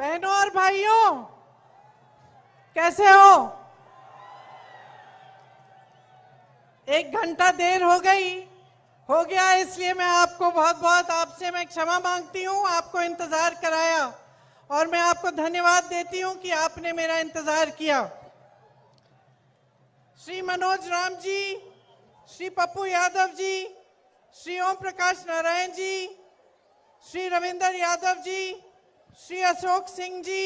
बहनों और भाइयों, कैसे हो? एक घंटा देर हो गया, इसलिए मैं आपको बहुत आपसे मैं क्षमा मांगती हूं। आपको इंतजार कराया और मैं आपको धन्यवाद देती हूं कि आपने मेरा इंतजार किया। श्री मनोज राम जी, श्री पप्पू यादव जी, श्री ओम प्रकाश नारायण जी, श्री रविंदर यादव जी, श्री अशोक सिंह जी,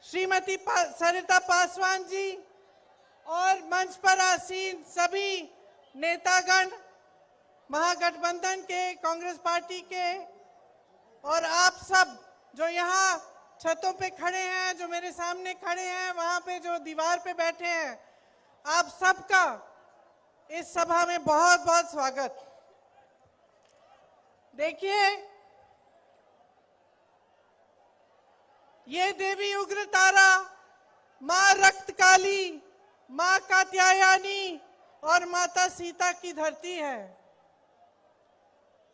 श्रीमती सरिता पासवान जी और मंच पर आसीन सभी नेतागण, महागठबंधन के, कांग्रेस पार्टी के, और आप सब जो यहाँ छतों पे खड़े हैं, जो मेरे सामने खड़े हैं, वहां पे जो दीवार पे बैठे हैं, आप सबका इस सभा में बहुत बहुत स्वागत। देखिए, ये देवी उग्र तारा, मां रक्तकाली, मां कात्यायनी और माता सीता की धरती है।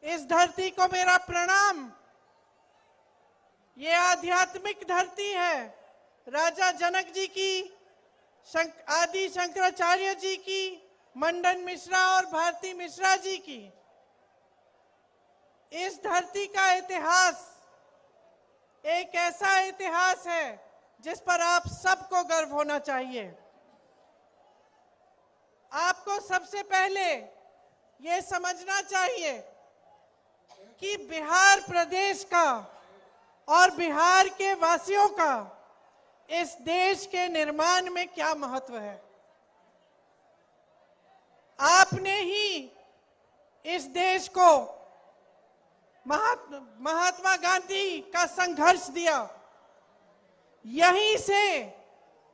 इस धरती को मेरा प्रणाम। ये आध्यात्मिक धरती है। राजा जनक जी की, आदि शंकराचार्य जी की, मंडन मिश्रा और भारती मिश्रा जी की। इस धरती का इतिहास एक ऐसा इतिहास है जिस पर आप सबको गर्व होना चाहिए। आपको सबसे पहले ये समझना चाहिए कि बिहार प्रदेश का और बिहार के वासियों का इस देश के निर्माण में क्या महत्व है। आपने ही इस देश को महात्मा गांधी का संघर्ष दिया। यहीं से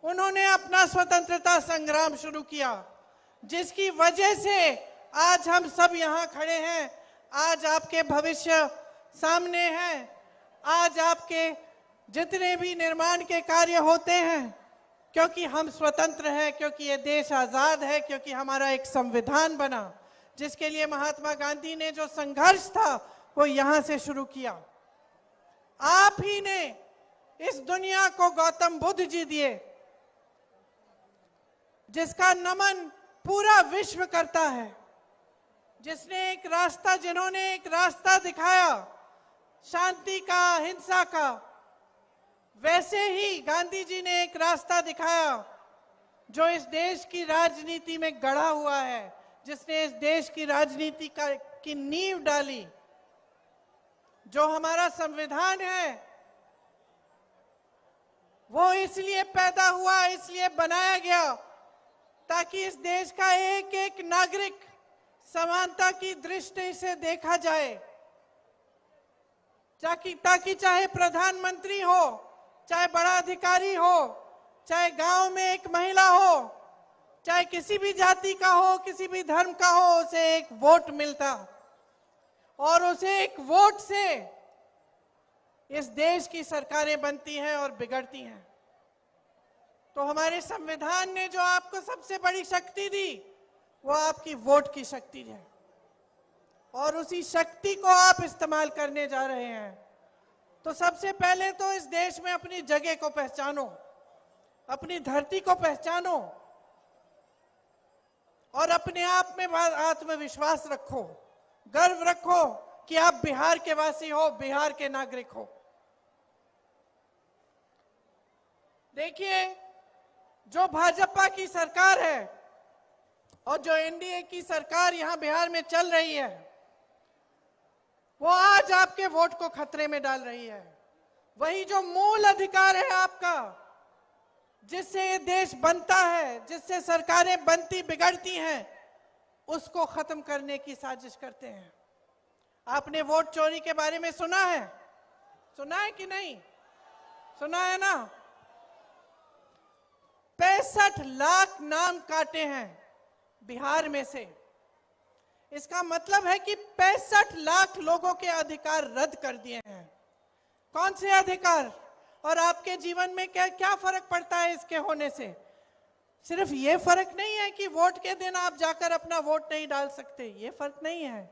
उन्होंने अपना स्वतंत्रता संग्राम शुरू किया, जिसकी वजह से आज हम सब यहाँ खड़े हैं। आज आपके भविष्य सामने हैं। आज आपके जितने भी निर्माण के कार्य होते हैं, क्योंकि हम स्वतंत्र हैं, क्योंकि ये देश आजाद है, क्योंकि हमारा एक संविधान बना, जिसके लिए महात्मा गांधी ने जो संघर्ष था वो यहां से शुरू किया। आप ही ने इस दुनिया को गौतम बुद्ध जी दिए, जिसका नमन पूरा विश्व करता है, जिन्होंने एक रास्ता दिखाया शांति का, हिंसा का। वैसे ही गांधी जी ने एक रास्ता दिखाया जो इस देश की राजनीति में गढ़ा हुआ है, जिसने इस देश की राजनीति की नींव डाली। जो हमारा संविधान है वो इसलिए पैदा हुआ, इसलिए बनाया गया ताकि इस देश का एक एक नागरिक समानता की दृष्टि से देखा जाए, ताकि चाहे प्रधानमंत्री हो, चाहे बड़ा अधिकारी हो, चाहे गांव में एक महिला हो, चाहे किसी भी जाति का हो, किसी भी धर्म का हो, उसे एक वोट मिलता और उसे एक वोट से इस देश की सरकारें बनती हैं और बिगड़ती हैं। तो हमारे संविधान ने जो आपको सबसे बड़ी शक्ति दी वो आपकी वोट की शक्ति है, और उसी शक्ति को आप इस्तेमाल करने जा रहे हैं। तो सबसे पहले तो इस देश में अपनी जगह को पहचानो, अपनी धरती को पहचानो और अपने आप में आत्मविश्वास रखो, गर्व रखो कि आप बिहार के वासी हो, बिहार के नागरिक हो। देखिए, जो भाजपा की सरकार है और जो एनडीए की सरकार यहां बिहार में चल रही है, वो आज आपके वोट को खतरे में डाल रही है। वही जो मूल अधिकार है आपका, जिससे ये देश बनता है, जिससे सरकारें बनती बिगड़ती हैं, उसको खत्म करने की साजिश करते हैं। आपने वोट चोरी के बारे में सुना है? सुना है कि नहीं? सुना है ना? 65 लाख नाम काटे हैं बिहार में से। इसका मतलब है कि 65 लाख लोगों के अधिकार रद्द कर दिए हैं। कौन से अधिकार? और आपके जीवन में क्या फर्क पड़ता है इसके होने से? सिर्फ ये फर्क नहीं है कि वोट के दिन आप जाकर अपना वोट नहीं डाल सकते, ये फर्क नहीं है।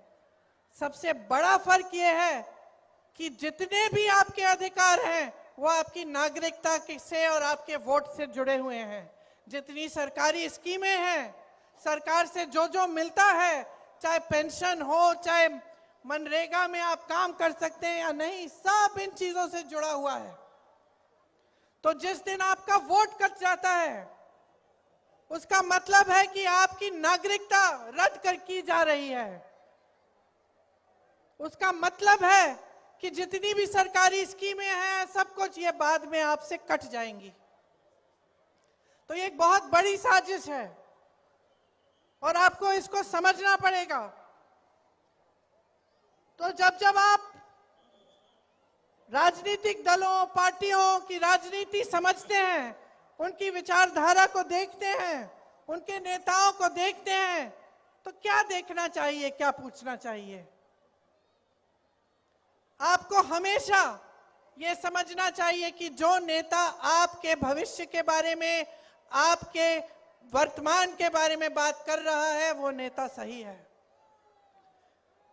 सबसे बड़ा फर्क ये है कि जितने भी आपके अधिकार हैं वो आपकी नागरिकता से और आपके वोट से जुड़े हुए हैं। जितनी सरकारी स्कीमें हैं, सरकार से जो जो मिलता है, चाहे पेंशन हो, चाहे मनरेगा में आप काम कर सकते हैं या नहीं, सब इन चीजों से जुड़ा हुआ है। तो जिस दिन आपका वोट कट जाता है, उसका मतलब है कि आपकी नागरिकता रद्द कर की जा रही है। उसका मतलब है कि जितनी भी सरकारी स्कीमें हैं, सब कुछ ये बाद में आपसे कट जाएंगी। तो ये एक बहुत बड़ी साजिश है और आपको इसको समझना पड़ेगा। तो जब जब आप राजनीतिक दलों, पार्टियों की राजनीति समझते हैं, उनकी विचारधारा को देखते हैं, उनके नेताओं को देखते हैं, तो क्या देखना चाहिए, क्या पूछना चाहिए? आपको हमेशा ये समझना चाहिए कि जो नेता आपके भविष्य के बारे में, आपके वर्तमान के बारे में बात कर रहा है, वो नेता सही है।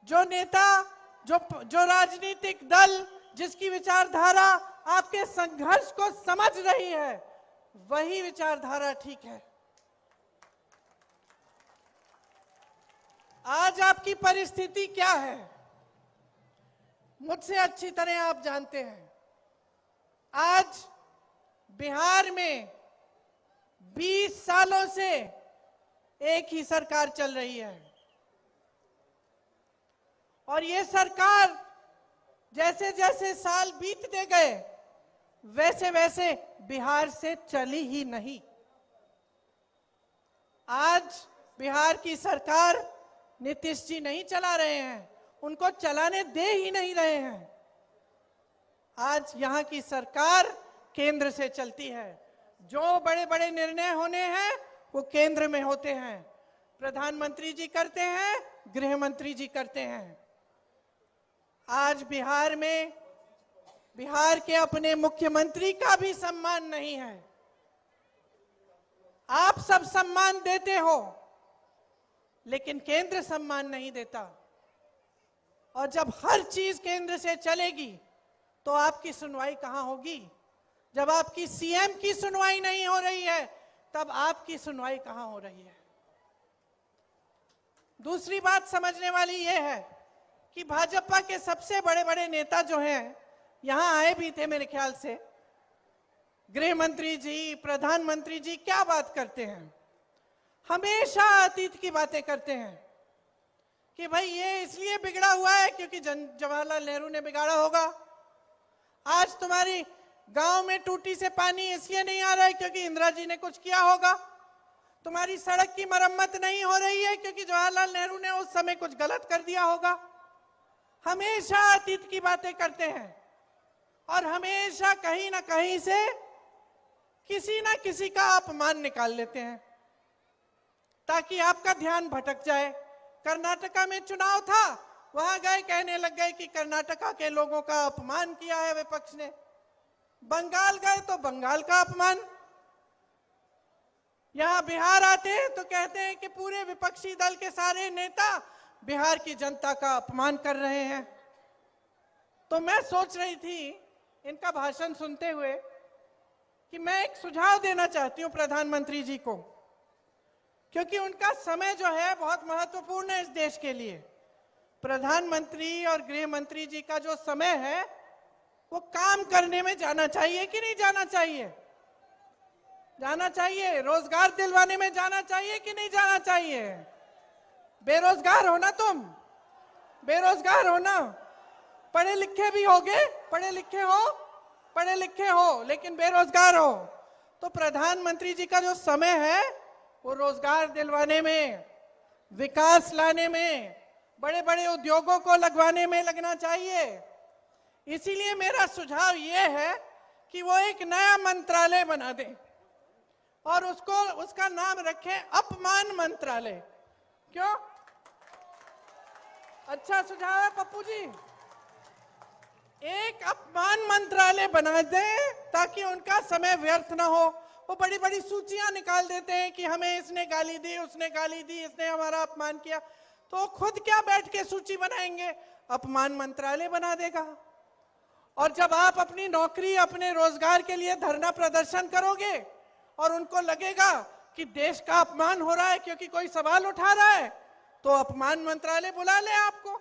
जो नेता, जो राजनीतिक दल, जिसकी विचारधारा आपके संघर्ष को समझ रही है, वही विचारधारा ठीक है। आज आपकी परिस्थिति क्या है, मुझसे अच्छी तरह आप जानते हैं। आज बिहार में 20 सालों से एक ही सरकार चल रही है और ये सरकार जैसे जैसे साल बीतते गए, वैसे वैसे बिहार से चली ही नहीं। आज बिहार की सरकार नीतीश जी नहीं चला रहे हैं, उनको चलाने दे ही नहीं रहे हैं। आज यहाँ की सरकार केंद्र से चलती है। जो बड़े बड़े निर्णय होने हैं वो केंद्र में होते हैं। प्रधानमंत्री जी करते हैं, गृह मंत्री जी करते हैं। आज बिहार में बिहार के अपने मुख्यमंत्री का भी सम्मान नहीं है। आप सब सम्मान देते हो, लेकिन केंद्र सम्मान नहीं देता। और जब हर चीज केंद्र से चलेगी तो आपकी सुनवाई कहां होगी? जब आपकी सीएम की सुनवाई नहीं हो रही है, तब आपकी सुनवाई कहां हो रही है? दूसरी बात समझने वाली यह है कि भाजपा के सबसे बड़े बड़े नेता जो हैं, यहां आए भी थे मेरे ख्याल से, गृह मंत्री जी, प्रधानमंत्री जी, क्या बात करते हैं? हमेशा अतीत की बातें करते हैं कि भाई ये इसलिए बिगड़ा हुआ है क्योंकि जवाहरलाल नेहरू ने बिगाड़ा होगा। आज तुम्हारी गांव में टूटी से पानी इसलिए नहीं आ रहा है क्योंकि इंदिरा जी ने कुछ किया होगा। तुम्हारी सड़क की मरम्मत नहीं हो रही है क्योंकि जवाहरलाल नेहरू ने उस समय कुछ गलत कर दिया होगा। हमेशा अतीत की बातें करते हैं और हमेशा कहीं ना कहीं से किसी ना किसी का अपमान निकाल लेते हैं ताकि आपका ध्यान भटक जाए। कर्नाटका में चुनाव था, वहां गए, कहने लग गए कि कर्नाटका के लोगों का अपमान किया है विपक्ष ने। बंगाल गए तो बंगाल का अपमान। यहां बिहार आते हैं तो कहते हैं कि पूरे विपक्षी दल के सारे नेता बिहार की जनता का अपमान कर रहे हैं। तो मैं सोच रही थी इनका भाषण सुनते हुए कि मैं एक सुझाव देना चाहती हूं प्रधानमंत्री जी को, क्योंकि उनका समय जो है बहुत महत्वपूर्ण है इस देश के लिए। प्रधानमंत्री और गृह मंत्री जी का जो समय है वो काम करने में जाना चाहिए कि नहीं जाना चाहिए? जाना चाहिए। रोजगार दिलवाने में जाना चाहिए कि नहीं जाना चाहिए? बेरोजगार हो ना तुम, बेरोजगार हो ना, पढ़े लिखे भी होगे, पढ़े लिखे हो लेकिन बेरोजगार हो। तो प्रधानमंत्री जी का जो समय है वो रोजगार दिलवाने में, विकास लाने में, बड़े बड़े उद्योगों को लगवाने में लगना चाहिए। इसीलिए मेरा सुझाव ये है कि वो एक नया मंत्रालय बना दें और उसका नाम रखें अपमान मंत्रालय। क्यों? अच्छा सुझाव है पप्पू जी। एक अपमान मंत्रालय बना दें ताकि उनका समय व्यर्थ ना हो। वो बड़ी बड़ी सूचियां निकाल देते हैं कि हमें इसने गाली दी, उसने गाली दी, इसने हमारा अपमान किया। तो खुद क्या बैठ के सूची बनाएंगे? अपमान मंत्रालय बना देगा और जब आप अपनी नौकरी, अपने रोजगार के लिए धरना प्रदर्शन करोगे और उनको लगेगा कि देश का अपमान हो रहा है क्योंकि कोई सवाल उठा रहा है, तो अपमान मंत्रालय बुला ले आपको,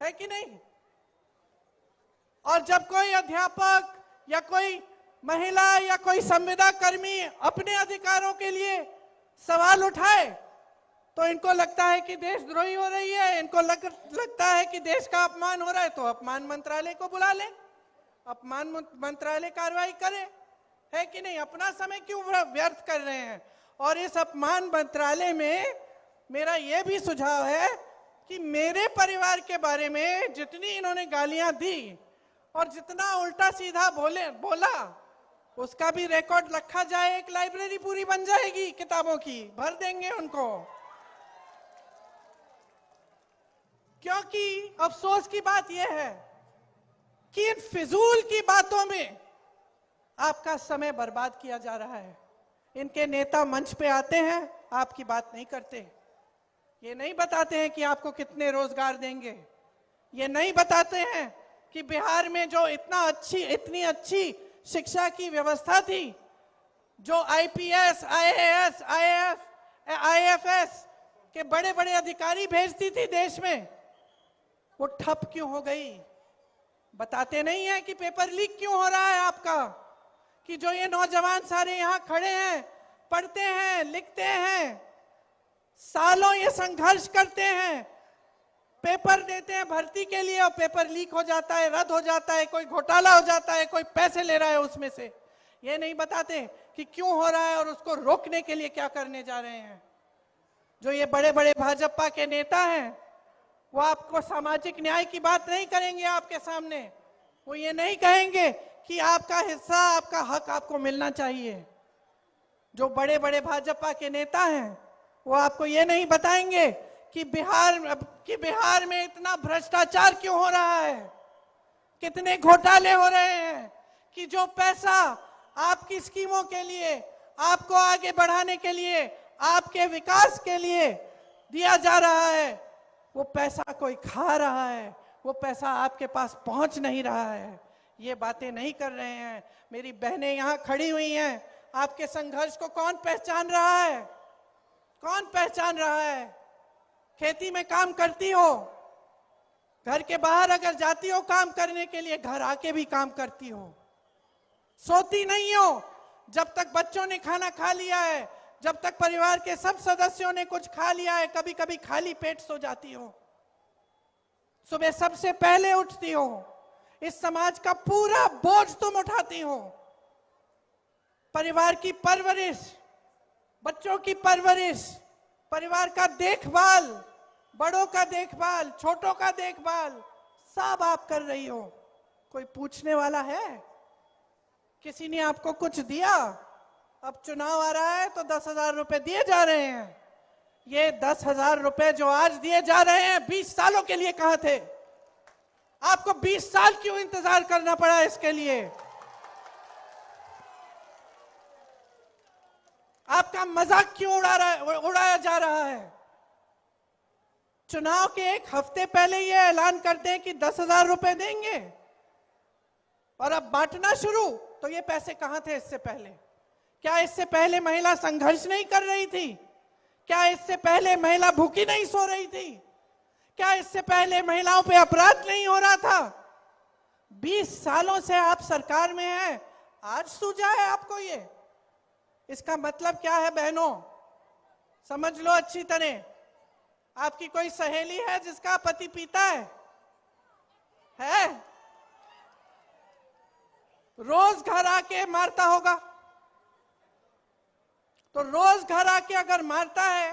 है कि नहीं? और जब कोई अध्यापक या कोई महिला या कोई संविदा कर्मी अपने अधिकारों के लिए सवाल उठाए तो इनको लगता है कि देशद्रोही हो रही है, इनको लगता है कि देश का अपमान हो रहा है, तो अपमान मंत्रालय को बुला ले, अपमान मंत्रालय कार्रवाई करे, है कि नहीं? अपना समय क्यों व्यर्थ कर रहे हैं? और इस अपमान मंत्रालय में मेरा यह भी सुझाव है कि मेरे परिवार के बारे में जितनी इन्होंने गालियां दी और जितना उल्टा सीधा बोला उसका भी रिकॉर्ड रखा जाए, एक लाइब्रेरी पूरी बन जाएगी किताबों की, भर देंगे उनको। क्योंकि अफसोस की बात यह है कि इन फिजूल की बातों में आपका समय बर्बाद किया जा रहा है। इनके नेता मंच पे आते हैं, आपकी बात नहीं करते, ये नहीं बताते हैं कि आपको कितने रोजगार देंगे, ये नहीं बताते हैं कि बिहार में जो इतनी अच्छी शिक्षा की व्यवस्था थी, जो आईपीएस, आईएएस, आईएफएस के बड़े बड़े अधिकारी भेजती थी देश में, वो ठप क्यों हो गई? बताते नहीं है कि पेपर लीक क्यों हो रहा है आपका, कि जो ये नौजवान सारे यहाँ खड़े हैं, पढ़ते हैं, लिखते हैं, सालों ये संघर्ष करते हैं, पेपर देते हैं भर्ती के लिए और पेपर लीक हो जाता है, रद्द हो जाता है, कोई घोटाला हो जाता है, कोई पैसे ले रहा है उसमें से। ये नहीं बताते कि क्यों हो रहा है और उसको रोकने के लिए क्या करने जा रहे हैं। जो ये बड़े बड़े भाजपा के नेता हैं वो आपको सामाजिक न्याय की बात नहीं करेंगे आपके सामने, वो ये नहीं कहेंगे कि आपका हिस्सा, आपका हक आपको मिलना चाहिए। जो बड़े बड़े भाजपा के नेता हैं वो आपको ये नहीं बताएंगे कि बिहार में इतना भ्रष्टाचार क्यों हो रहा है, कितने घोटाले हो रहे हैं, कि जो पैसा आपकी स्कीमों के लिए, आपको आगे बढ़ाने के लिए, आपके विकास के लिए दिया जा रहा है, वो पैसा कोई खा रहा है, वो पैसा आपके पास पहुंच नहीं रहा है। ये बातें नहीं कर रहे हैं। मेरी बहनें यहाँ खड़ी हुई हैं, आपके संघर्ष को कौन पहचान रहा है? कौन पहचान रहा है? खेती में काम करती हो, घर के बाहर अगर जाती हो काम करने के लिए, घर आके भी काम करती हो, सोती नहीं हो जब तक बच्चों ने खाना खा लिया है, जब तक परिवार के सब सदस्यों ने कुछ खा लिया है, कभी कभी खाली पेट सो जाती हो, सुबह सबसे पहले उठती हो, इस समाज का पूरा बोझ तुम उठाती हो। परिवार की परवरिश, बच्चों की परवरिश, परिवार का देखभाल, बड़ों का देखभाल, छोटों का देखभाल, सब आप कर रही हो। कोई पूछने वाला है? किसी ने आपको कुछ दिया? अब चुनाव आ रहा है तो 10,000 रुपए दिए जा रहे हैं। ये 10,000 रुपए जो आज दिए जा रहे हैं 20 सालों के लिए कहां थे? आपको 20 साल क्यों इंतजार करना पड़ा इसके लिए? आपका मजाक क्यों उड़ाया जा रहा है? चुनाव के एक हफ्ते पहले ये ऐलान करते हैं कि 10,000 रुपए देंगे और अब बांटना शुरू, तो ये पैसे कहां थे इससे पहले? क्या इससे पहले महिला संघर्ष नहीं कर रही थी? क्या इससे पहले महिला भूखी नहीं सो रही थी? क्या इससे पहले महिलाओं पे अपराध नहीं हो रहा था? 20 सालों से आप सरकार में हैं, आज सूझा है आपको ये? इसका मतलब क्या है बहनों? समझ लो अच्छी तरह। आपकी कोई सहेली है जिसका पति पीता है? रोज घर आके मारता होगा, तो रोज घर आके अगर मारता है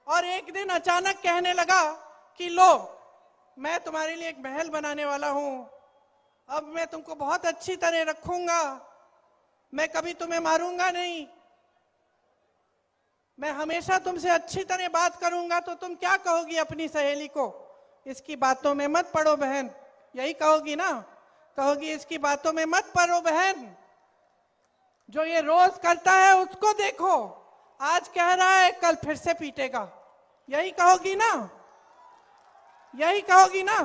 और एक दिन अचानक कहने लगा कि लो मैं तुम्हारे लिए एक महल बनाने वाला हूं, अब मैं तुमको बहुत अच्छी तरह रखूंगा, मैं कभी तुम्हें मारूंगा नहीं, मैं हमेशा तुमसे अच्छी तरह बात करूंगा, तो तुम क्या कहोगी अपनी सहेली को? इसकी बातों में मत पड़ो बहन, यही कहोगी ना? कहोगी इसकी बातों में मत पड़ो बहन, जो ये रोज करता है उसको देखो, आज कह रहा है कल फिर से पीटेगा, यही कहोगी ना? यही कहोगी ना?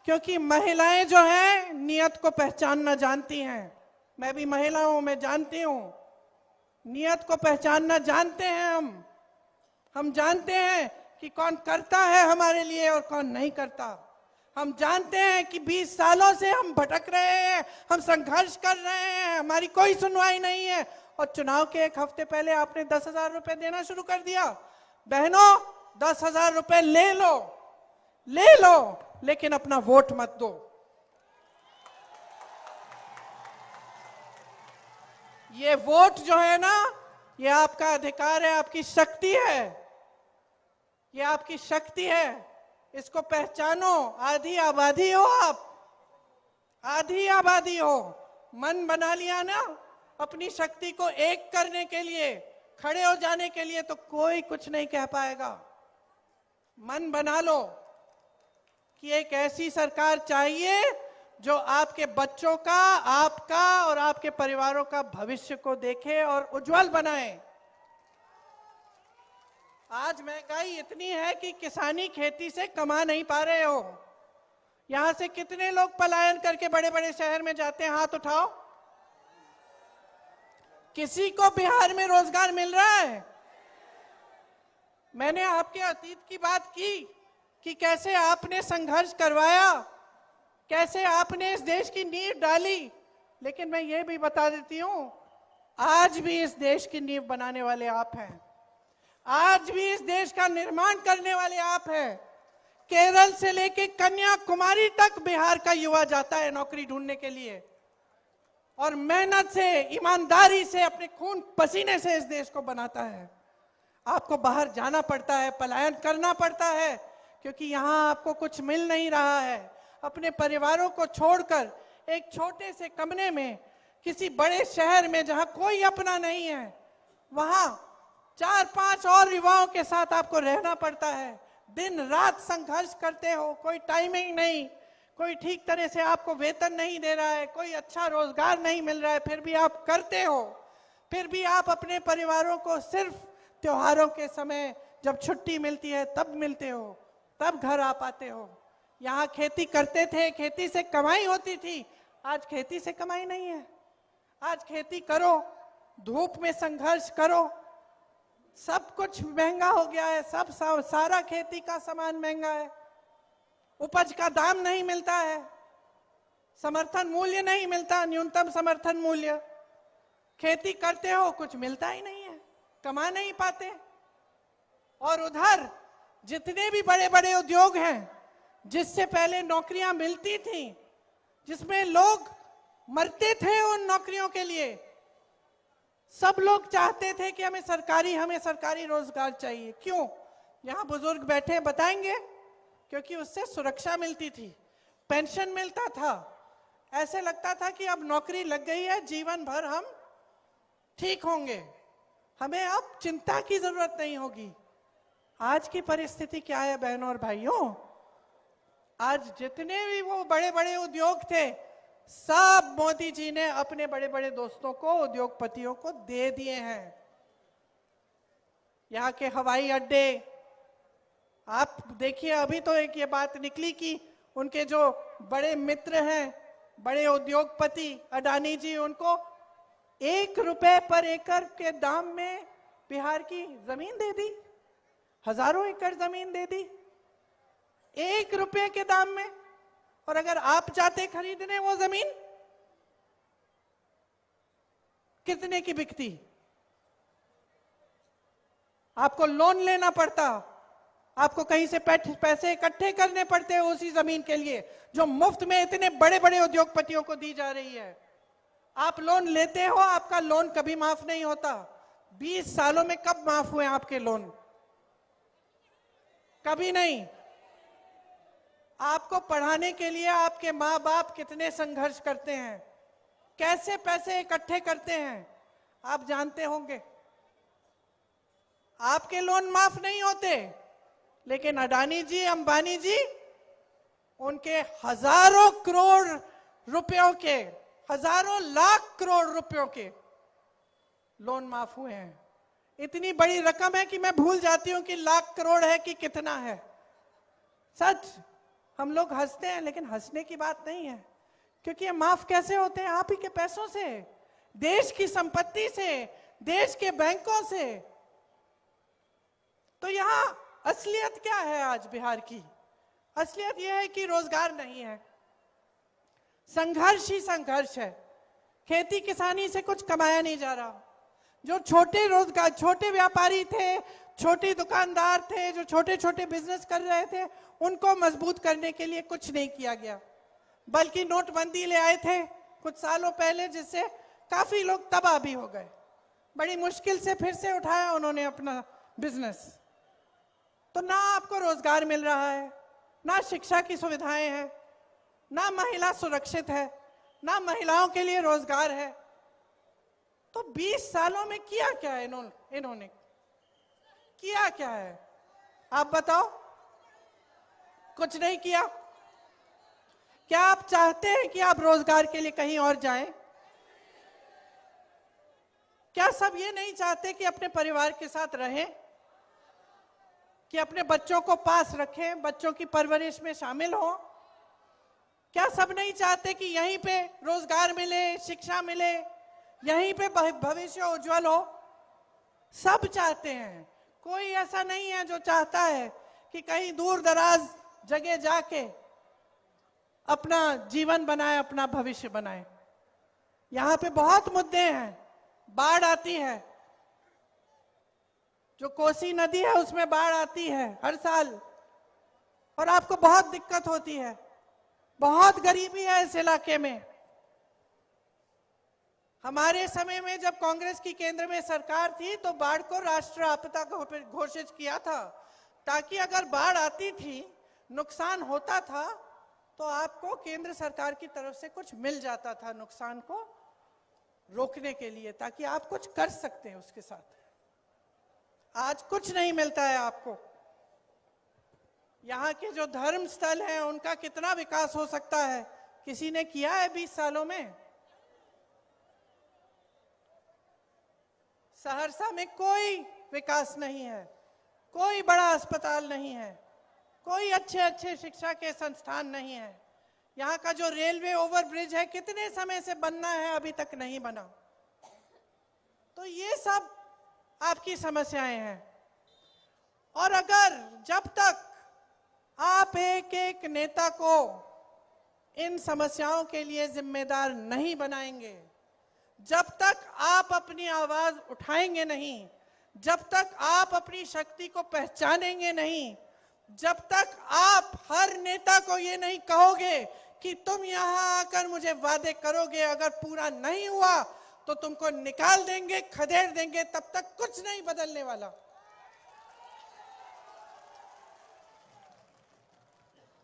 क्योंकि महिलाएं जो हैं नियत को पहचानना जानती हैं। मैं भी महिला हूं, मैं जानती हूं, नियत को पहचानना जानते हैं हम जानते हैं कि कौन करता है हमारे लिए और कौन नहीं करता। हम जानते हैं कि 20 सालों से हम भटक रहे हैं, हम संघर्ष कर रहे हैं, हमारी कोई सुनवाई नहीं है। और चुनाव के एक हफ्ते पहले आपने 10,000 रुपए देना शुरू कर दिया। बहनों, 10,000 रुपए ले लो, लेकिन अपना वोट मत दो। ये वोट जो है ना, ये आपका अधिकार है, आपकी शक्ति है, ये आपकी शक्ति है, इसको पहचानो। आधी आबादी हो आप, आधी आबादी हो। मन बना लिया ना अपनी शक्ति को एक करने के लिए, खड़े हो जाने के लिए, तो कोई कुछ नहीं कह पाएगा। मन बना लो कि एक ऐसी सरकार चाहिए जो आपके बच्चों का, आपका और आपके परिवारों का भविष्य को देखे और उज्जवल बनाए। आज महंगाई इतनी है कि किसानी खेती से कमा नहीं पा रहे हो। यहां से कितने लोग पलायन करके बड़े बड़े शहर में जाते हैं? हाथ उठाओ। किसी को बिहार में रोजगार मिल रहा है? मैंने आपके अतीत की बात की कि कैसे आपने संघर्ष करवाया, कैसे आपने इस देश की नींव डाली, लेकिन मैं ये भी बता देती हूं, आज भी इस देश की नींव बनाने वाले आप हैं। आज भी इस देश का निर्माण करने वाले आप हैं। केरल से लेकर कन्याकुमारी तक बिहार का युवा जाता है नौकरी ढूंढने के लिए, और मेहनत से, ईमानदारी से, अपने खून पसीने से इस देश को बनाता है। आपको बाहर जाना पड़ता है, पलायन करना पड़ता है, क्योंकि यहां आपको कुछ मिल नहीं रहा है। अपने परिवारों को छोड़कर एक छोटे से कमरे में किसी बड़े शहर में जहां कोई अपना नहीं है, वहां 4-5 और युवाओं के साथ आपको रहना पड़ता है। दिन रात संघर्ष करते हो, कोई टाइमिंग नहीं, कोई ठीक तरह से आपको वेतन नहीं दे रहा है, कोई अच्छा रोजगार नहीं मिल रहा है, फिर भी आप करते हो। फिर भी आप अपने परिवारों को सिर्फ त्योहारों के समय, जब छुट्टी मिलती है तब मिलते हो, तब घर आ पाते हो। यहाँ खेती करते थे, खेती से कमाई होती थी, आज खेती से कमाई नहीं है। आज खेती करो, धूप में संघर्ष करो, सब कुछ महंगा हो गया है, सारा खेती का सामान महंगा है, उपज का दाम नहीं मिलता है, समर्थन मूल्य नहीं मिलता, न्यूनतम समर्थन मूल्य। खेती करते हो, कुछ मिलता ही नहीं है, कमा नहीं पाते। और उधर जितने भी बड़े बड़े उद्योग हैं, जिससे पहले नौकरियां मिलती थी, जिसमें लोग मरते थे उन नौकरियों के लिए, सब लोग चाहते थे कि हमें सरकारी रोजगार चाहिए। क्यों? यहाँ बुजुर्ग बैठे हैं, बताएंगे। क्योंकि उससे सुरक्षा मिलती थी, पेंशन मिलता था, ऐसे लगता था कि अब नौकरी लग गई है, जीवन भर हम ठीक होंगे, हमें अब चिंता की जरूरत नहीं होगी। आज की परिस्थिति क्या है बहनों और भाइयों? आज जितने भी वो बड़े बड़े उद्योग थे, सब मोदी जी ने अपने बड़े बड़े दोस्तों को, उद्योगपतियों को दे दिए हैं। यहाँ के हवाई अड्डे आप देखिए, अभी तो एक ये बात निकली कि उनके जो बड़े मित्र हैं, बड़े उद्योगपति अडानी जी, उनको 1 रुपए पर एकड़ के दाम में बिहार की जमीन दे दी, हजारों एकड़ जमीन दे दी 1 रुपए के दाम में। और अगर आप चाहते खरीदने वो जमीन, कितने की बिकती? आपको लोन लेना पड़ता, आपको कहीं से पैसे इकट्ठे करने पड़ते हैं उसी जमीन के लिए, जो मुफ्त में इतने बड़े बड़े उद्योगपतियों को दी जा रही है। आप लोन लेते हो, आपका लोन कभी माफ नहीं होता। 20 सालों में कब माफ हुए आपके लोन? कभी नहीं। आपको पढ़ाने के लिए आपके माँ बाप कितने संघर्ष करते हैं, कैसे पैसे इकट्ठे करते हैं, आप जानते होंगे। आपके लोन माफ नहीं होते, लेकिन अडानी जी, अंबानी जी, उनके हजारों करोड़ रुपयों के, हजारों लाख करोड़ रुपयों के लोन माफ हुए हैं। इतनी बड़ी रकम है कि मैं भूल जाती हूं कि लाख करोड़ है कि कितना है। सच, हम लोग हंसते हैं, लेकिन हंसने की बात नहीं है, क्योंकि ये माफ कैसे होते हैं? आप ही के पैसों से, देश की संपत्ति से, देश के बैंकों से। तो यहां असलियत क्या है? आज बिहार की असलियत यह है कि रोजगार नहीं है, संघर्ष ही संघर्ष है। खेती किसानी से कुछ कमाया नहीं जा रहा। जो छोटे रोजगार, छोटे व्यापारी थे, छोटे दुकानदार थे, जो छोटे छोटे बिजनेस कर रहे थे, उनको मजबूत करने के लिए कुछ नहीं किया गया, बल्कि नोटबंदी ले आए थे कुछ सालों पहले, जिससे काफी लोग तबाह भी हो गए। बड़ी मुश्किल से फिर से उठाया उन्होंने अपना बिजनेस। तो ना आपको रोजगार मिल रहा है, ना शिक्षा की सुविधाएं हैं, ना महिला सुरक्षित है, ना महिलाओं के लिए रोजगार है। तो 20 सालों में किया क्या है इन्होंने किया क्या है? आप बताओ। कुछ नहीं किया। क्या आप चाहते हैं कि आप रोजगार के लिए कहीं और जाएं? क्या सब ये नहीं चाहते कि अपने परिवार के साथ रहें, कि अपने बच्चों को पास रखें, बच्चों की परवरिश में शामिल हों? क्या सब नहीं चाहते कि यहीं पे रोजगार मिले, शिक्षा मिले, यहीं पे भविष्य उज्जवल हो? सब चाहते हैं। कोई ऐसा नहीं है जो चाहता है कि कहीं दूर दराज जगह जाके अपना जीवन बनाए, अपना भविष्य बनाए। यहां पे बहुत मुद्दे हैं। बाढ़ आती है, जो कोसी नदी है उसमें बाढ़ आती है हर साल, और आपको बहुत दिक्कत होती है। बहुत गरीबी है इस इलाके में। हमारे समय में जब कांग्रेस की केंद्र में सरकार थी, तो बाढ़ को राष्ट्र आपदा घोषित किया था, ताकि अगर बाढ़ आती थी, नुकसान होता था, तो आपको केंद्र सरकार की तरफ से कुछ मिल जाता था नुकसान को रोकने के लिए, ताकि आप कुछ कर सकते हैं उसके साथ। आज कुछ नहीं मिलता है आपको। यहाँ के जो धर्म स्थल हैं, उनका कितना विकास हो सकता है? किसी ने किया है 20 सालों में? सहरसा में कोई विकास नहीं है, कोई बड़ा अस्पताल नहीं है, कोई अच्छे अच्छे शिक्षा के संस्थान नहीं है। यहाँ का जो रेलवे ओवरब्रिज है, कितने समय से बनना है, अभी तक नहीं बना। तो ये सब आपकी समस्याएं हैं। और अगर जब तक आप एक एक नेता को इन समस्याओं के लिए जिम्मेदार नहीं बनाएंगे, जब तक आप अपनी आवाज उठाएंगे नहीं, जब तक आप अपनी शक्ति को पहचानेंगे नहीं, जब तक आप हर नेता को ये नहीं कहोगे कि तुम यहां आकर मुझे वादे करोगे, अगर पूरा नहीं हुआ तो तुमको निकाल देंगे, खदेड़ देंगे, तब तक कुछ नहीं बदलने वाला।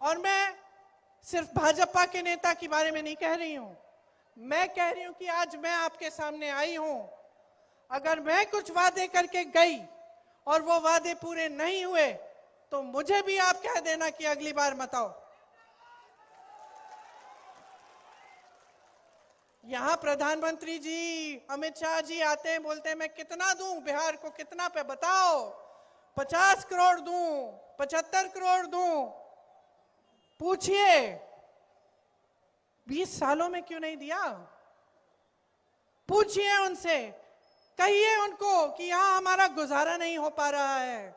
और मैं सिर्फ भाजपा के नेता के बारे में नहीं कह रही हूं, मैं कह रही हूं कि आज मैं आपके सामने आई हूं। अगर मैं कुछ वादे करके गई और वो वादे पूरे नहीं हुए, तो मुझे भी आप कह देना कि अगली बार मत आओ। यहां प्रधानमंत्री जी, अमित शाह जी आते हैं, बोलते हैं मैं कितना दूं बिहार को, कितना पे बताओ, 50 करोड़ दूं, 75 करोड़ दूं। पूछिए 20 सालों में क्यों नहीं दिया? पूछिए उनसे, कहिए उनको कि यहां हमारा गुजारा नहीं हो पा रहा है,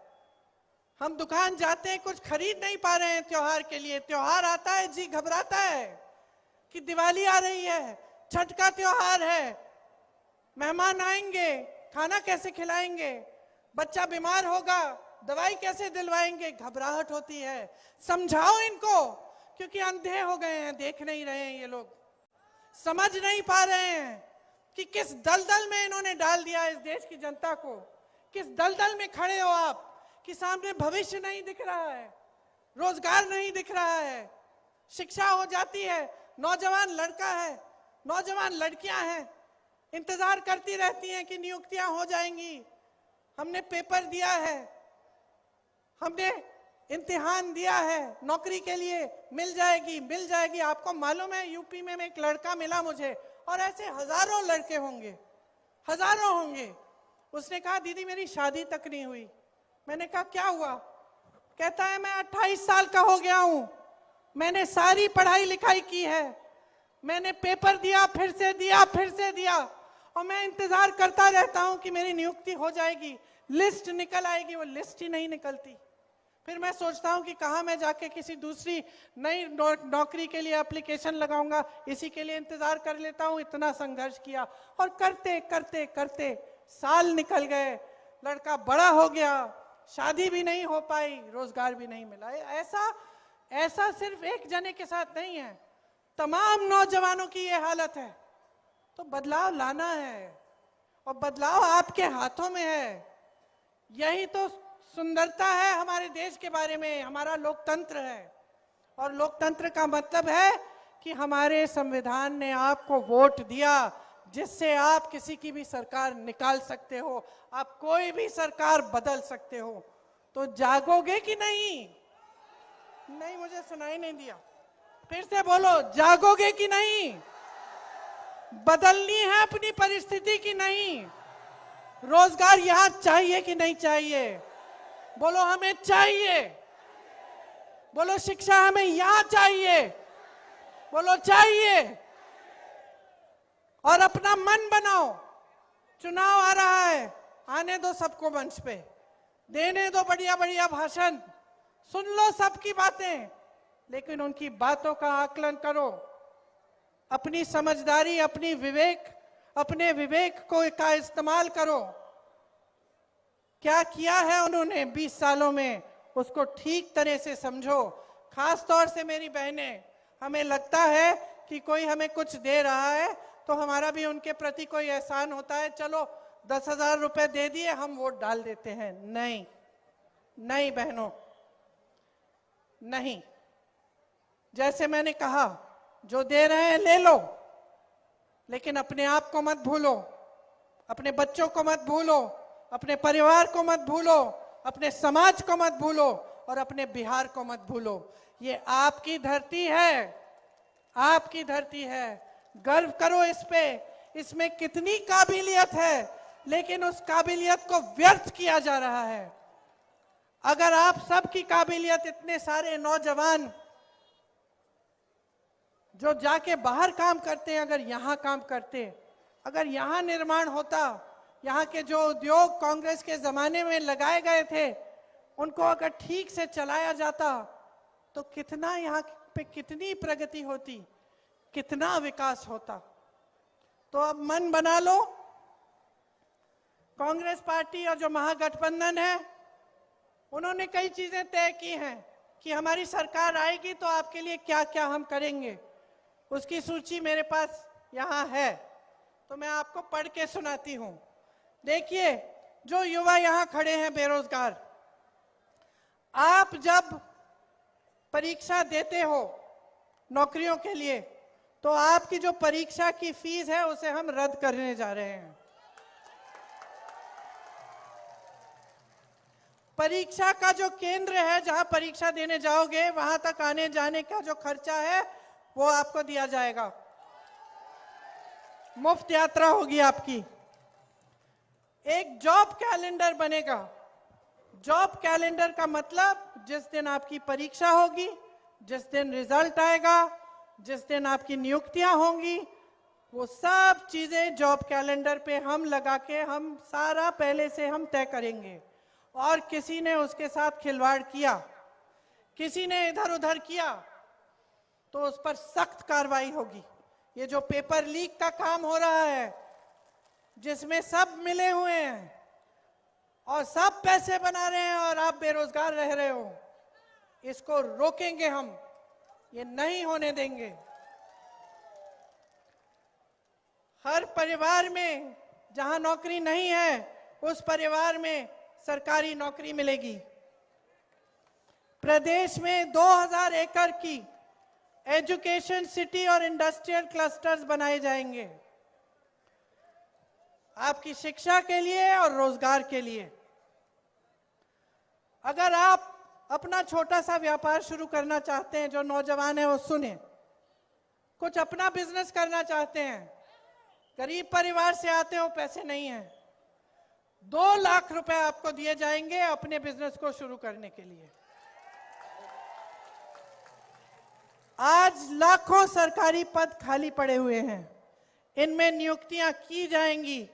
हम दुकान जाते हैं, कुछ खरीद नहीं पा रहे हैं त्योहार के लिए। त्योहार आता है, जी घबराता है कि दिवाली आ रही है, छठ का त्योहार है, मेहमान आएंगे, खाना कैसे खिलाएंगे, बच्चा बीमार होगा, दवाई कैसे दिलवाएंगे, घबराहट होती है। समझाओ इनको, क्योंकि अंधे हो गए हैं, देख नहीं रहे हैं ये लोग, समझ नहीं पा रहे हैं कि किस दलदल में इन्होंने डाल दिया इस देश की जनता को। किस दलदल में खड़े हो आप कि सामने भविष्य नहीं दिख रहा है, रोजगार नहीं दिख रहा है, शिक्षा हो जाती है, नौजवान लड़का है, नौजवान लड़कियां हैं, इंतजार करती रहती हैं कि नियुक्तियां हो जाएंगी, हमने पेपर दिया है, हमने इम्तिहान दिया है, नौकरी के लिए मिल जाएगी, मिल जाएगी। आपको मालूम है, यूपी में एक लड़का मिला मुझे, और ऐसे हजारों लड़के होंगे, हजारों होंगे। उसने कहा दीदी मेरी शादी तक नहीं हुई। मैंने कहा क्या हुआ? कहता है मैं 28 साल का हो गया हूं, मैंने सारी पढ़ाई लिखाई की है, मैंने पेपर दिया, फिर से दिया, फिर से दिया, और मैं इंतजार करता रहता हूं कि मेरी नियुक्ति हो जाएगी, लिस्ट निकल आएगी। वो लिस्ट ही नहीं निकलती। फिर मैं सोचता हूं कि कहाँ मैं जाके किसी दूसरी नई नौकरी के लिए एप्लीकेशन लगाऊंगा, इसी के लिए इंतजार कर लेता हूं। इतना संघर्ष किया और करते करते करते साल निकल गए, लड़का बड़ा हो गया, शादी भी नहीं हो पाई, रोजगार भी नहीं मिला। ऐसा सिर्फ एक जने के साथ नहीं है, तमाम नौजवानों की ये हालत है। तो बदलाव लाना है और बदलाव आपके हाथों में है। यही तो सुंदरता है हमारे देश के बारे में। हमारा लोकतंत्र है, और लोकतंत्र का मतलब है कि हमारे संविधान ने आपको वोट दिया, जिससे आप किसी की भी सरकार निकाल सकते हो, आप कोई भी सरकार बदल सकते हो। तो जागोगे कि नहीं? नहीं, मुझे सुनाई नहीं दिया, फिर से बोलो, जागोगे कि नहीं? बदलनी है अपनी परिस्थिति की नहीं? रोजगार यहां चाहिए कि नहीं चाहिए? बोलो, हमें चाहिए। बोलो, शिक्षा हमें यहां चाहिए। बोलो, चाहिए। और अपना मन बनाओ, चुनाव आ रहा है, आने दो सबको मंच पे, देने दो बढ़िया बढ़िया भाषण, सुन लो सबकी बातें, लेकिन उनकी बातों का आकलन करो। अपनी समझदारी, अपने विवेक का इस्तेमाल करो। क्या किया है उन्होंने 20 सालों में, उसको ठीक तरह से समझो। खास तौर से मेरी बहनें, हमें लगता है कि कोई हमें कुछ दे रहा है तो हमारा भी उनके प्रति कोई एहसान होता है, चलो 10,000 रुपए दे दिए, हम वोट डाल देते हैं। नहीं, नहीं बहनों, नहीं। जैसे मैंने कहा, जो दे रहे हैं ले लो, लेकिन अपने आप को मत भूलो, अपने बच्चों को मत भूलो, अपने परिवार को मत भूलो, अपने समाज को मत भूलो, और अपने बिहार को मत भूलो। ये आपकी धरती है, आपकी धरती है। गर्व करो इस पे। इसमें कितनी काबिलियत है, लेकिन उस काबिलियत को व्यर्थ किया जा रहा है। अगर आप सबकी काबिलियत, इतने सारे नौजवान जो जाके बाहर काम करते हैं, अगर यहाँ काम करते, अगर यहाँ निर्माण होता, यहाँ के जो उद्योग कांग्रेस के जमाने में लगाए गए थे, उनको अगर ठीक से चलाया जाता, तो कितना यहाँ पे कितनी प्रगति होती, कितना विकास होता। तो अब मन बना लो। कांग्रेस पार्टी और जो महागठबंधन है, उन्होंने कई चीजें तय की हैं कि हमारी सरकार आएगी तो आपके लिए क्या क्या हम करेंगे। उसकी सूची मेरे पास यहाँ है, तो मैं आपको पढ़ के सुनाती हूँ। देखिए, जो युवा यहाँ खड़े हैं बेरोजगार, आप जब परीक्षा देते हो नौकरियों के लिए, तो आपकी जो परीक्षा की फीस है उसे हम रद्द करने जा रहे हैं। परीक्षा का जो केंद्र है, जहां परीक्षा देने जाओगे, वहां तक आने जाने का जो खर्चा है वो आपको दिया जाएगा, मुफ्त यात्रा होगी आपकी। एक जॉब कैलेंडर बनेगा। जॉब कैलेंडर का मतलब, जिस दिन आपकी परीक्षा होगी, जिस दिन रिजल्ट आएगा, जिस दिन आपकी नियुक्तियां होंगी, वो सब चीजें जॉब कैलेंडर पे हम लगा के, हम सारा पहले से हम तय करेंगे। और किसी ने उसके साथ खिलवाड़ किया, किसी ने इधर उधर किया, तो उस पर सख्त कार्रवाई होगी। ये जो पेपर लीक का काम हो रहा है, जिसमें सब मिले हुए हैं और सब पैसे बना रहे हैं और आप बेरोजगार रह रहे हो, इसको रोकेंगे हम, ये नहीं होने देंगे। हर परिवार में जहां नौकरी नहीं है, उस परिवार में सरकारी नौकरी मिलेगी। प्रदेश में 2000 एकड़ की एजुकेशन सिटी और इंडस्ट्रियल क्लस्टर्स बनाए जाएंगे, आपकी शिक्षा के लिए और रोजगार के लिए। अगर आप अपना छोटा सा व्यापार शुरू करना चाहते हैं, जो नौजवान है वो सुने, कुछ अपना बिजनेस करना चाहते हैं, गरीब परिवार से आते हो, पैसे नहीं है, 2 लाख रुपए आपको दिए जाएंगे अपने बिजनेस को शुरू करने के लिए। आज लाखों सरकारी पद खाली पड़े हुए हैं, इनमें नियुक्तियां की जाएंगी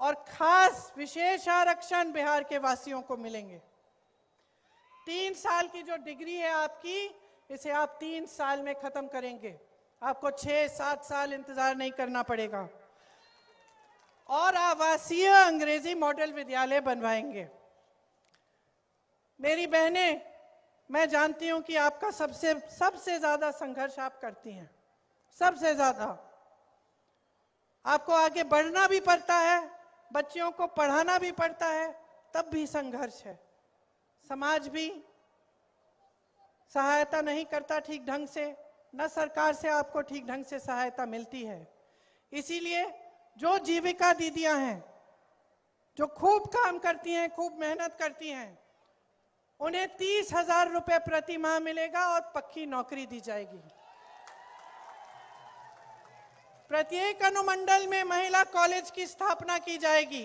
और खास विशेष आरक्षण बिहार के वासियों को मिलेंगे। 3 साल की जो डिग्री है आपकी, इसे आप 3 साल में खत्म करेंगे। आपको 6-7 साल इंतजार नहीं करना पड़ेगा और आवासीय अंग्रेजी मॉडल विद्यालय बनवाएंगे। मेरी बहनें, मैं जानती हूं कि आपका सबसे ज्यादा संघर्ष आप करती हैं, सबसे ज्यादा। आपको आगे बढ़ना भी पड़ता है, बच्चियों को पढ़ाना भी पड़ता है, तब भी संघर्ष है। समाज भी सहायता नहीं करता ठीक ढंग से, न सरकार से आपको ठीक ढंग से सहायता मिलती है। इसीलिए जो जीविका दीदियां हैं, जो खूब काम करती हैं, खूब मेहनत करती हैं, उन्हें 30,000 रुपए प्रति माह मिलेगा और पक्की नौकरी दी जाएगी। प्रत्येक अनुमंडल में महिला कॉलेज की स्थापना की जाएगी।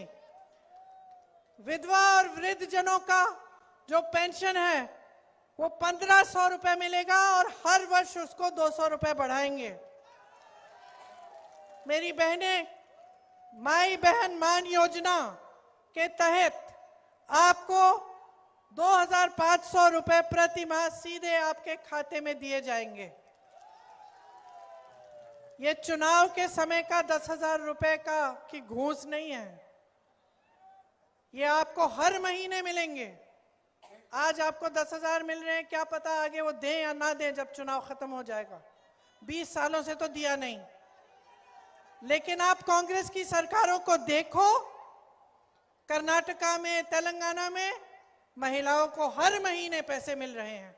विधवा और वृद्ध जनों का जो पेंशन है वो 1,500 रुपए मिलेगा और हर वर्ष उसको 200 रुपए बढ़ाएंगे। मेरी बहनें, माई बहन मान योजना के तहत आपको 2,500 रुपए प्रति माह सीधे आपके खाते में दिए जाएंगे। ये चुनाव के समय का 10,000 रुपए की घूस नहीं है, ये आपको हर महीने मिलेंगे। आज आपको 10,000 मिल रहे हैं, क्या पता आगे वो दें या ना दें जब चुनाव खत्म हो जाएगा। 20 सालों से तो दिया नहीं। लेकिन आप कांग्रेस की सरकारों को देखो, कर्नाटका में, तेलंगाना में महिलाओं को हर महीने पैसे मिल रहे हैं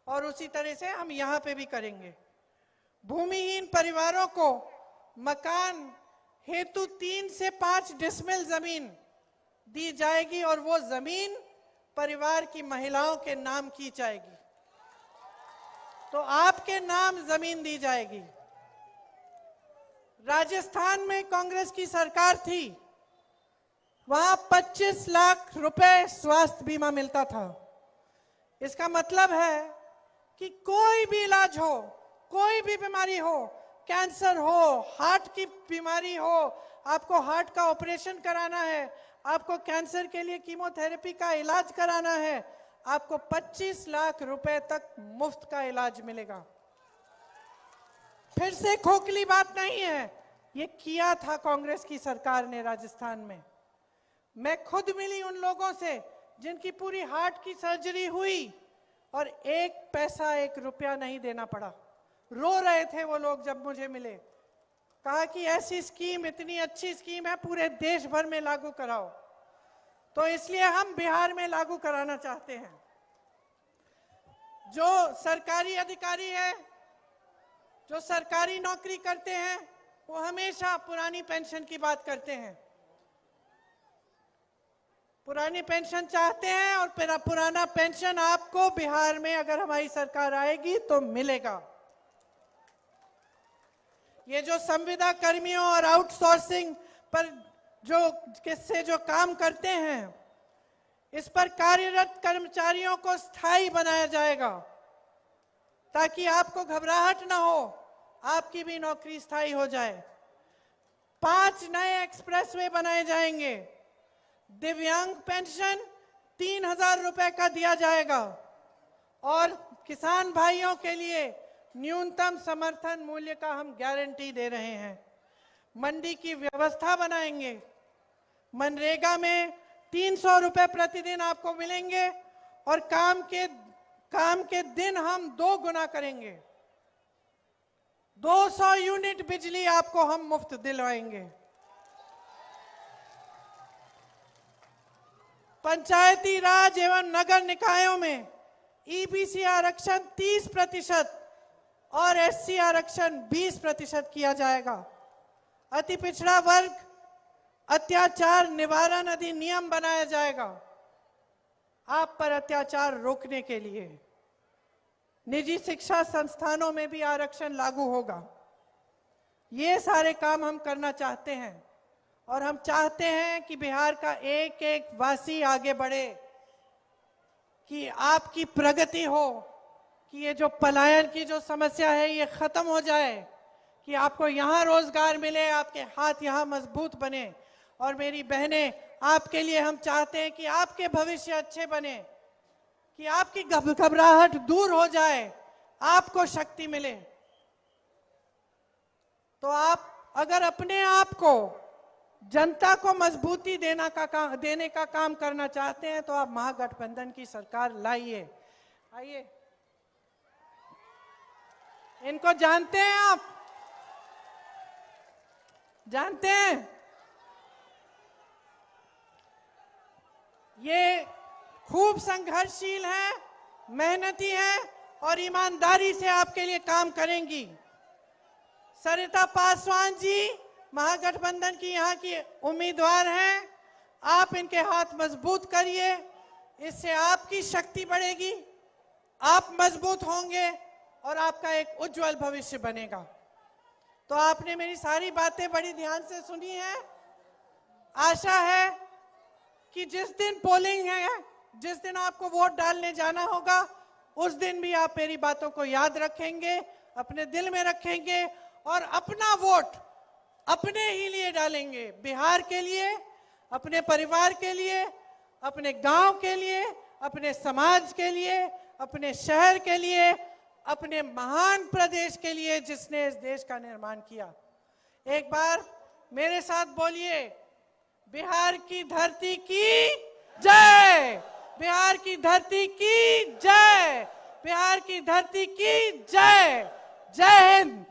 और उसी तरह से हम यहां पे भी करेंगे। भूमिहीन परिवारों को मकान हेतु 3 से 5 डिसमिल जमीन दी जाएगी और वो जमीन परिवार की महिलाओं के नाम की जाएगी, तो आपके नाम जमीन दी जाएगी। राजस्थान में कांग्रेस की सरकार थी, वहां 25 लाख रुपए स्वास्थ्य बीमा मिलता था। इसका मतलब है कि कोई भी इलाज हो, कोई भी बीमारी हो, कैंसर हो, हार्ट की बीमारी हो, आपको हार्ट का ऑपरेशन कराना है, आपको कैंसर के लिए कीमोथेरेपी का इलाज कराना है, आपको 25 लाख रुपए तक मुफ्त का इलाज मिलेगा। फिर से खोखली बात नहीं है, ये किया था कांग्रेस की सरकार ने राजस्थान में। मैं खुद मिली उन लोगों से जिनकी पूरी हार्ट की सर्जरी हुई और 1 पैसा 1 रुपया नहीं देना पड़ा। रो रहे थे वो लोग जब मुझे मिले, कहा कि ऐसी स्कीम, इतनी अच्छी स्कीम है, पूरे देश भर में लागू कराओ। तो इसलिए हम बिहार में लागू कराना चाहते हैं। जो सरकारी अधिकारी है, जो सरकारी नौकरी करते हैं, वो हमेशा पुरानी पेंशन की बात करते हैं। पुरानी पेंशन चाहते हैं और पुराना पेंशन आपको बिहार में अगर हमारी सरकार आएगी तो मिलेगा। ये जो संविदा कर्मियों और आउटसोर्सिंग पर जो काम करते हैं, इस पर कार्यरत कर्मचारियों को स्थायी बनाया जाएगा ताकि आपको घबराहट ना हो, आपकी भी नौकरी स्थायी हो जाए। 5 नए एक्सप्रेसवे बनाए जाएंगे। दिव्यांग पेंशन 3,000 रुपए का दिया जाएगा और किसान भाइयों के लिए न्यूनतम समर्थन मूल्य का हम गारंटी दे रहे हैं। मंडी की व्यवस्था बनाएंगे। मनरेगा में 300 रुपए प्रतिदिन आपको मिलेंगे और काम के दिन हम 2 गुना करेंगे। 200 यूनिट बिजली आपको हम मुफ्त दिलवाएंगे। पंचायती राज एवं नगर निकायों में ईबीसी आरक्षण 30% और एससी आरक्षण 20% किया जाएगा। अति पिछड़ा वर्ग अत्याचार निवारण अधिनियम बनाया जाएगा आप पर अत्याचार रोकने के लिए। निजी शिक्षा संस्थानों में भी आरक्षण लागू होगा। ये सारे काम हम करना चाहते हैं और हम चाहते हैं कि बिहार का एक एक वासी आगे बढ़े, कि आपकी प्रगति हो, कि ये जो पलायन की जो समस्या है ये खत्म हो जाए, कि आपको यहाँ रोजगार मिले, आपके हाथ यहाँ मजबूत बने। और मेरी बहनें, आपके लिए हम चाहते हैं कि आपके भविष्य अच्छे बने, कि आपकी घबराहट दूर हो जाए, आपको शक्ति मिले। तो आप अगर अपने आप को, जनता को मजबूती देने का काम करना चाहते हैं तो आप महागठबंधन की सरकार लाइए। आइए, इनको जानते हैं आप? जानते हैं? ये खूब संघर्षशील है, मेहनती है और ईमानदारी से आपके लिए काम करेंगी। सरिता पासवान जी महागठबंधन की यहाँ की उम्मीदवार हैं। आप इनके हाथ मजबूत करिए, इससे आपकी शक्ति बढ़ेगी, आप मजबूत होंगे और आपका एक उज्जवल भविष्य बनेगा। तो आपने मेरी सारी बातें बड़ी ध्यान से सुनी है। आशा है कि जिस दिन पोलिंग है, जिस दिन आपको वोट डालने जाना होगा, उस दिन भी आप मेरी बातों को याद रखेंगे, अपने दिल में रखेंगे और अपना वोट अपने ही लिए डालेंगे। बिहार के लिए, अपने परिवार के लिए, अपने गांव के लिए, अपने समाज के लिए, अपने शहर के लिए, अपने महान प्रदेश के लिए जिसने इस देश का निर्माण किया। एक बार मेरे साथ बोलिए, बिहार की धरती की जय, बिहार की धरती की जय, बिहार की धरती की जय। जय हिंद।